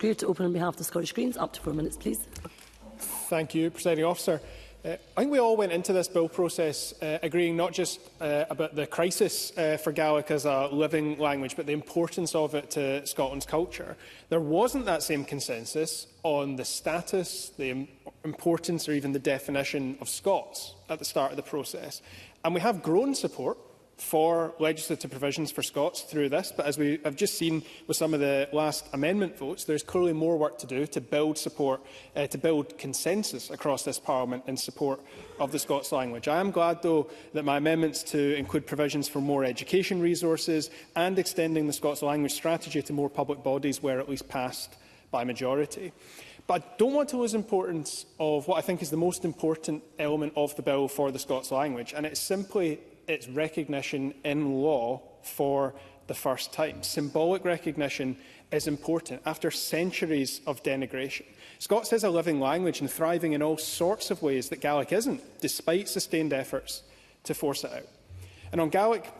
Greer to open on behalf of the Scottish Greens. Up to 4 minutes, please. Thank you, Presiding Officer. I think we all went into this bill process agreeing not just about the crisis for Gaelic as a living language, but the importance of it to Scotland's culture. There wasn't that same consensus on the status, the importance or even the definition of Scots at the start of the process. And we have grown support for legislative provisions for Scots through this, but as we have just seen with some of the last amendment votes, there is clearly more work to do to build support, to build consensus across this Parliament in support of the Scots language. I am glad, though, that my amendments to include provisions for more education resources and extending the Scots language strategy to more public bodies were at least passed by majority. But I don't want to lose importance of what I think is the most important element of the bill for the Scots language, and it's simply its recognition in law for the first time. Symbolic recognition is important after centuries of denigration. Scots is a living language and thriving in all sorts of ways that Gaelic isn't, despite sustained efforts to force it out. And on Gaelic,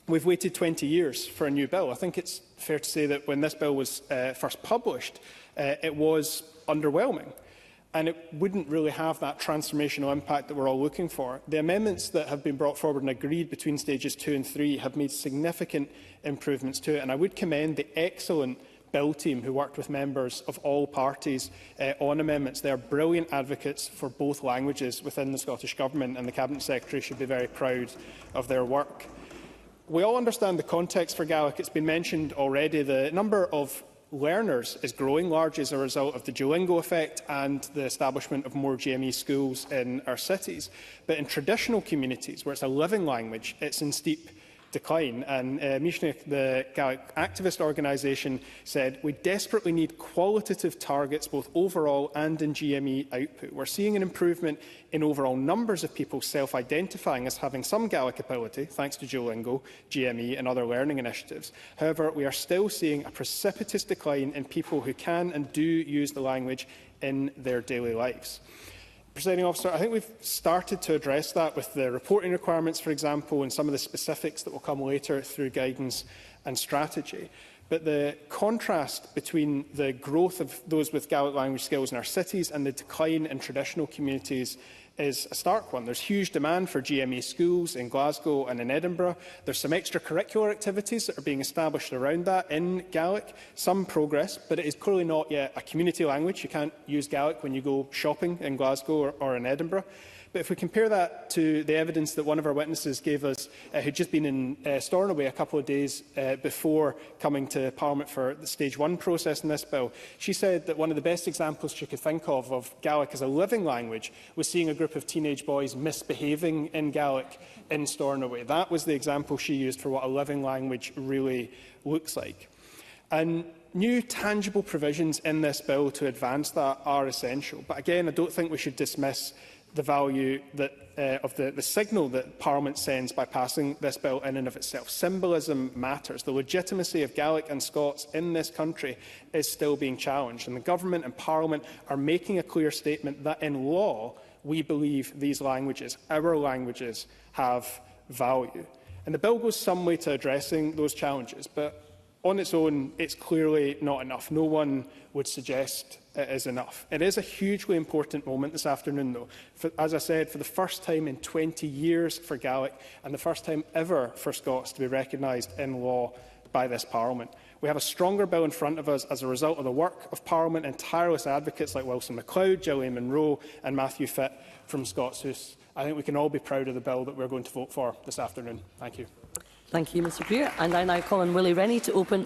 we've waited 20 years for a new bill. I think it's fair to say that when this bill was first published, it was underwhelming. And it wouldn't really have that transformational impact that we're all looking for. The amendments that have been brought forward and agreed between stages 2 and 3 have made significant improvements to it. And I would commend the excellent Bill team who worked with members of all parties on amendments. They are brilliant advocates for both languages within the Scottish Government, and the Cabinet Secretary should be very proud of their work. We all understand the context for Gaelic. It's been mentioned already. The number of learners is growing largely as a result of the Duolingo effect and the establishment of more GME schools in our cities. But in traditional communities, where it's a living language, it's in steep decline. And Mishnik, the Gaelic activist organisation, said, "We desperately need qualitative targets both overall and in GME output. We're seeing an improvement in overall numbers of people self-identifying as having some Gaelic ability, thanks to Duolingo, GME and other learning initiatives. However, we are still seeing a precipitous decline in people who can and do use the language in their daily lives." Presiding Officer, I think we've started to address that with the reporting requirements, for example, and some of the specifics that will come later through guidance and strategy. But the contrast between the growth of those with Gaelic language skills in our cities and the decline in traditional communities is a stark one. There's huge demand for GME schools in Glasgow and in Edinburgh. There's some extracurricular activities that are being established around that in Gaelic. Some progress, but it is clearly not yet a community language. You can't use Gaelic when you go shopping in Glasgow or in Edinburgh. But if we compare that to the evidence that one of our witnesses gave us, who'd just been in Stornoway a couple of days before coming to Parliament for the Stage 1 process in this bill, she said that one of the best examples she could think of Gaelic as a living language was seeing a group of teenage boys misbehaving in Gaelic in Stornoway. That was the example she used for what a living language really looks like. And new tangible provisions in this bill to advance that are essential. But again, I don't think we should dismiss the value that, of the signal that Parliament sends by passing this bill in and of itself. Symbolism matters. The legitimacy of Gaelic and Scots in this country is still being challenged, and the Government and Parliament are making a clear statement that in law we believe these languages, our languages, have value. And the bill goes some way to addressing those challenges, but on its own, it's clearly not enough. No one would suggest it is enough. It is a hugely important moment this afternoon, though. As I said, for the first time in 20 years for Gaelic, and the first time ever for Scots to be recognised in law by this Parliament. We have a stronger bill in front of us as a result of the work of Parliament and tireless advocates like Wilson MacLeod, Gillian Munro and Matthew Fitt from Scots House. I think we can all be proud of the bill that we're going to vote for this afternoon. Thank you. Thank you, Mr Greer. And I now call on Willie Rennie to open.